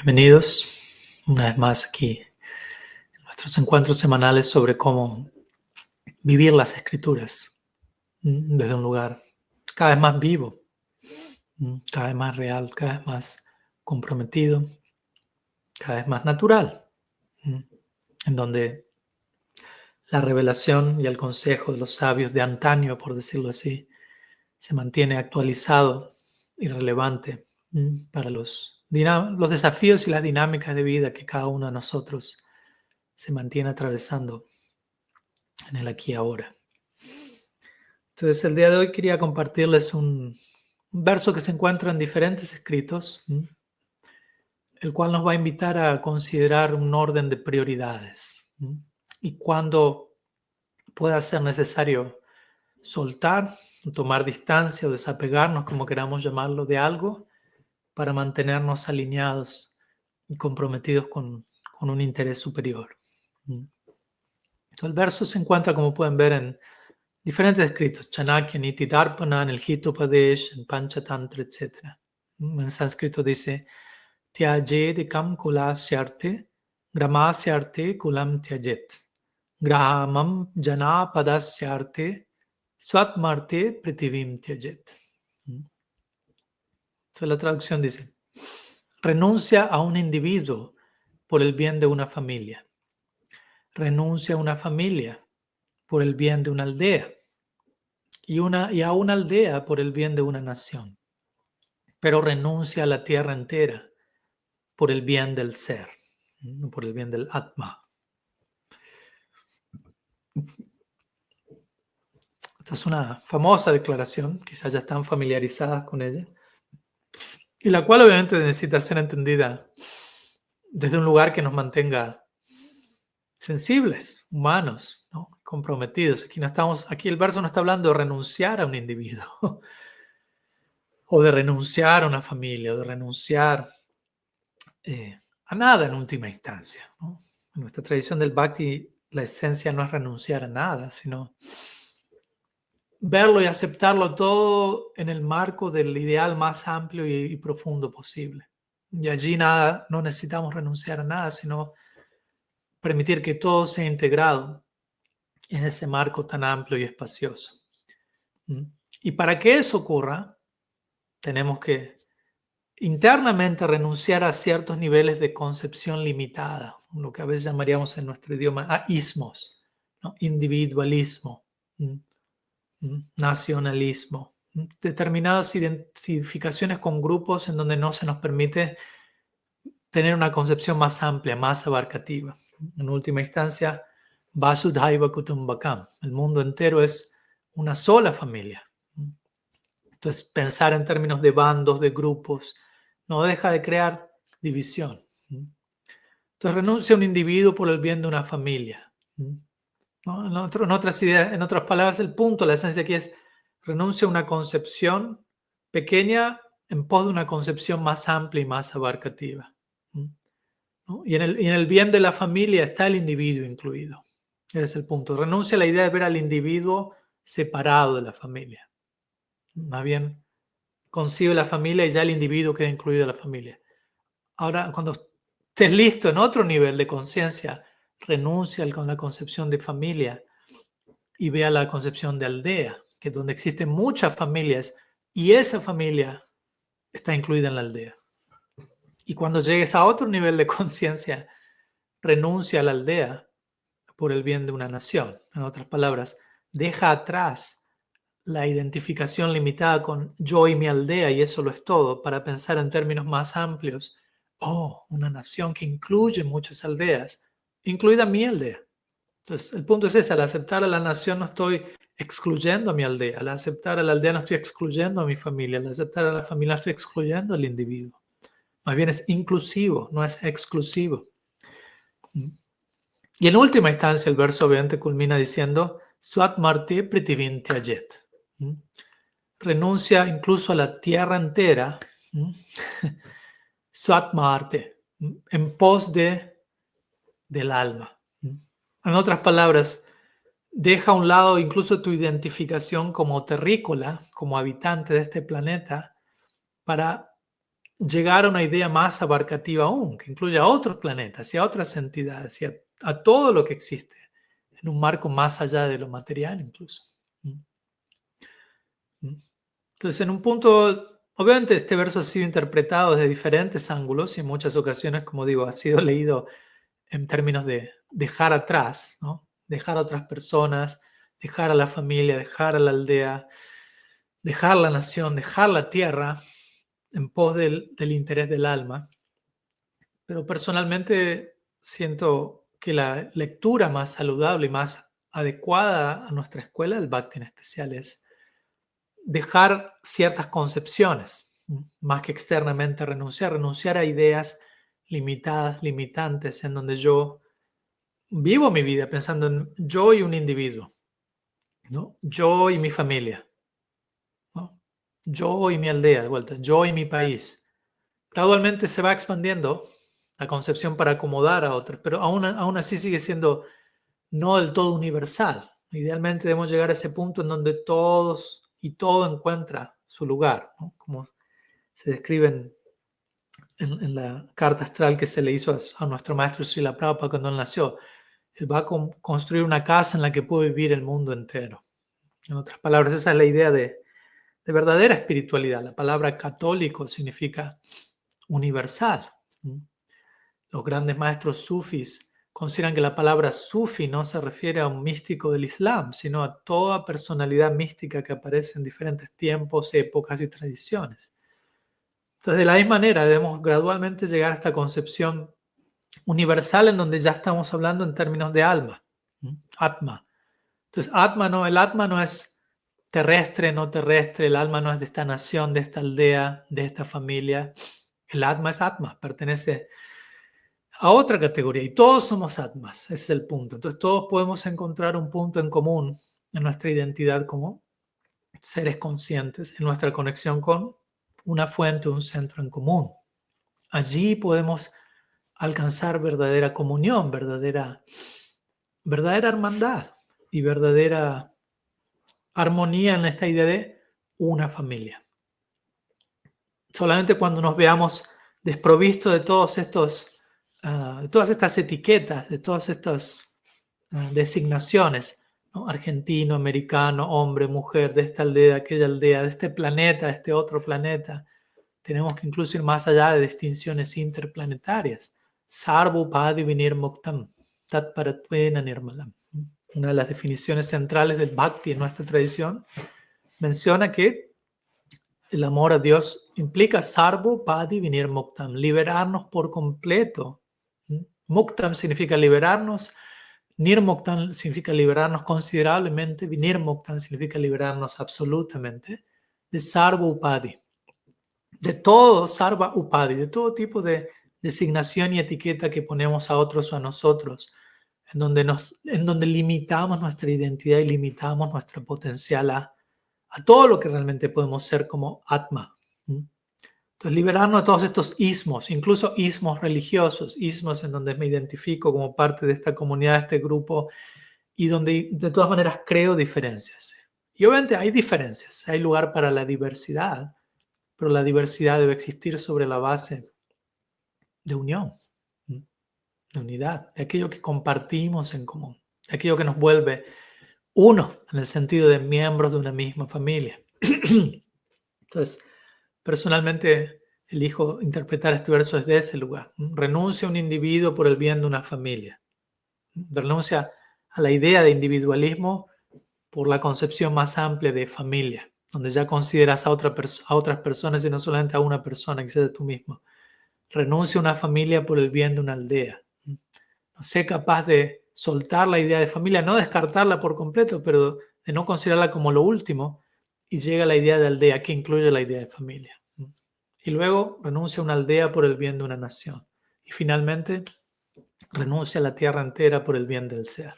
Bienvenidos una vez más aquí en nuestros encuentros semanales sobre cómo vivir las escrituras desde un lugar cada vez más vivo, cada vez más real, cada vez más comprometido, cada vez más natural, en donde la revelación y el consejo de los sabios de antaño, por decirlo así, se mantiene actualizado y relevante para los desafíos y las dinámicas de vida que cada uno de nosotros se mantiene atravesando en el aquí y ahora. Entonces, el día de hoy quería compartirles un verso que se encuentra en diferentes escritos, el cual nos va a invitar a considerar un orden de prioridades. Y cuando pueda ser necesario soltar, tomar distancia o desapegarnos, como queramos llamarlo, de algo, para mantenernos alineados y comprometidos con un interés superior. Entonces, el verso se encuentra, como pueden ver, en diferentes escritos: Chanakya, Niti Darpana, en el Hitopadesh, en Panchatantra, etc. En sánscrito dice: Tyajed kulasyarte, gramasyarte kulam tyajet, grahamam janapadasyarte, swatmarte pritivim tyajet. Entonces la traducción dice: renuncia a un individuo por el bien de una familia. Renuncia a una familia por el bien de una aldea. Y a una aldea por el bien de una nación. Pero renuncia a la tierra entera por el bien del ser, por el bien del Atma. Esta es una famosa declaración, quizás ya están familiarizadas con ella, y la cual obviamente necesita ser entendida desde un lugar que nos mantenga sensibles, humanos, ¿no? Comprometidos. Aquí el verso no está hablando de renunciar a un individuo, o de renunciar a una familia, o de renunciar a nada en última instancia, ¿no? En nuestra tradición del Bhakti, la esencia no es renunciar a nada, sino verlo y aceptarlo todo en el marco del ideal más amplio y profundo posible. Y allí no necesitamos renunciar a nada, sino permitir que todo sea integrado en ese marco tan amplio y espacioso. Y para que eso ocurra, tenemos que internamente renunciar a ciertos niveles de concepción limitada, lo que a veces llamaríamos en nuestro idioma ismos, ¿no? Individualismo, nacionalismo, determinadas identificaciones con grupos en donde no se nos permite tener una concepción más amplia, más abarcativa. En última instancia, Vasudhaiva Kutumbakam, el mundo entero es una sola familia. Entonces, pensar en términos de bandos, de grupos, no deja de crear división. Entonces, renuncia a un individuo por el bien de una familia. ¿No? En otras ideas, en otras palabras, el punto, la esencia aquí es: renuncia a una concepción pequeña en pos de una concepción más amplia y más abarcativa. ¿No? Y en el bien de la familia está el individuo incluido. Ese es el punto. Renuncia a la idea de ver al individuo separado de la familia. Más bien, concibe la familia y ya el individuo queda incluido en la familia. Ahora, cuando estés listo en otro nivel de conciencia, renuncia a la concepción de familia y vea la concepción de aldea, que es donde existen muchas familias y esa familia está incluida en la aldea. Y cuando llegues a otro nivel de conciencia, renuncia a la aldea por el bien de una nación. En otras palabras, deja atrás la identificación limitada con yo y mi aldea y eso lo es todo, para pensar en términos más amplios. Una nación que incluye muchas aldeas, incluida mi aldea. Entonces, el punto es ese: al aceptar a la nación no estoy excluyendo a mi aldea, al aceptar a la aldea no estoy excluyendo a mi familia, al aceptar a la familia no estoy excluyendo al individuo. Más bien es inclusivo, no es exclusivo. Y en última instancia el verso obviamente culmina diciendo: Swatmarte pritivim tyajet. Renuncia incluso a la tierra entera, Swatmarte, en pos del alma. En otras palabras, deja a un lado incluso tu identificación como terrícola, como habitante de este planeta, para llegar a una idea más abarcativa aún, que incluya a otros planetas y a otras entidades y a todo lo que existe, en un marco más allá de lo material incluso. Entonces, en un punto, obviamente este verso ha sido interpretado desde diferentes ángulos y en muchas ocasiones, como digo, ha sido leído en términos de dejar atrás, ¿no? Dejar a otras personas, dejar a la familia, dejar a la aldea, dejar la nación, dejar la tierra en pos del interés del alma. Pero personalmente siento que la lectura más saludable y más adecuada a nuestra escuela, el Bhakti en especial, es dejar ciertas concepciones, más que externamente renunciar a ideas limitadas, limitantes, en donde yo vivo mi vida pensando en yo y un individuo, ¿no? Yo y mi familia, ¿no? Yo y mi aldea, de vuelta, yo y mi país. Gradualmente se va expandiendo la concepción para acomodar a otros, pero aún así sigue siendo no del todo universal. Idealmente debemos llegar a ese punto en donde todos y todo encuentra su lugar, ¿no? Como se describe en la carta astral que se le hizo a nuestro maestro Srila Prabhupada cuando él nació. Él va a construir una casa en la que puede vivir el mundo entero. En otras palabras, esa es la idea de verdadera espiritualidad. La palabra católico significa universal. Los grandes maestros sufis consideran que la palabra sufi no se refiere a un místico del Islam, sino a toda personalidad mística que aparece en diferentes tiempos, épocas y tradiciones. Entonces, de la misma manera, debemos gradualmente llegar a esta concepción universal en donde ya estamos hablando en términos de alma, Atma. Entonces, el Atma no es terrestre, no terrestre, el alma no es de esta nación, de esta aldea, de esta familia. El Atma es Atma, pertenece a otra categoría y todos somos Atmas, ese es el punto. Entonces, todos podemos encontrar un punto en común en nuestra identidad como seres conscientes, en nuestra conexión con una fuente, un centro en común. Allí podemos alcanzar verdadera comunión, verdadera hermandad y verdadera armonía en esta idea de una familia. Solamente cuando nos veamos desprovistos de todos estos, de todas estas etiquetas, de todas estas designaciones, ¿no? Argentino, americano, hombre, mujer, de esta aldea, de aquella aldea, de este planeta, de este otro planeta. Tenemos que incluso ir más allá de distinciones interplanetarias. Sarvupadi vinir muktam, tatparatvena nirmalam. Una de las definiciones centrales del Bhakti en nuestra tradición menciona que el amor a Dios implica sarvupadi vinir muktam, liberarnos por completo. Muktam significa liberarnos, nirmuktam significa liberarnos considerablemente, vinirmuktam significa liberarnos absolutamente de sarvupadi. De todo sarva upadi, de todo tipo de designación y etiqueta que ponemos a otros o a nosotros, en donde limitamos nuestra identidad y limitamos nuestro potencial a todo lo que realmente podemos ser como Atma. Entonces, liberarnos de todos estos ismos, incluso ismos religiosos, ismos en donde me identifico como parte de esta comunidad, de este grupo, y donde de todas maneras creo diferencias. Y obviamente hay diferencias, hay lugar para la diversidad, pero la diversidad debe existir sobre la base de unión, de unidad, de aquello que compartimos en común, de aquello que nos vuelve uno, en el sentido de miembros de una misma familia. Entonces, personalmente elijo interpretar este verso desde ese lugar. Renuncia un individuo por el bien de una familia. Renuncia a la idea de individualismo por la concepción más amplia de familia, donde ya consideras a otras personas y no solamente a una persona, quizás tú mismo. Renuncia a una familia por el bien de una aldea. No sé capaz de soltar la idea de familia, no descartarla por completo, pero de no considerarla como lo último, y llega la idea de aldea, que incluye la idea de familia. Y luego renuncia a una aldea por el bien de una nación. Y finalmente renuncia a la tierra entera por el bien del ser.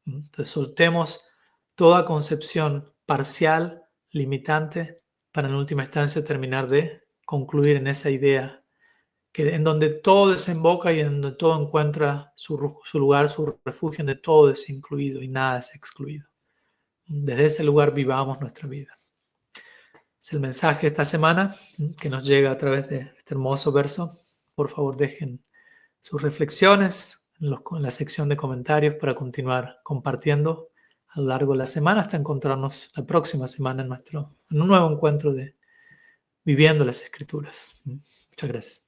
Entonces soltemos toda concepción parcial, limitante, para en última instancia terminar de concluir en esa idea en donde todo desemboca y en donde todo encuentra su lugar, su refugio, en donde todo es incluido y nada es excluido. Desde ese lugar vivamos nuestra vida. Es el mensaje de esta semana que nos llega a través de este hermoso verso. Por favor, dejen sus reflexiones en la sección de comentarios para continuar compartiendo a lo largo de la semana hasta encontrarnos la próxima semana en un nuevo encuentro de Viviendo las Escrituras. Muchas gracias.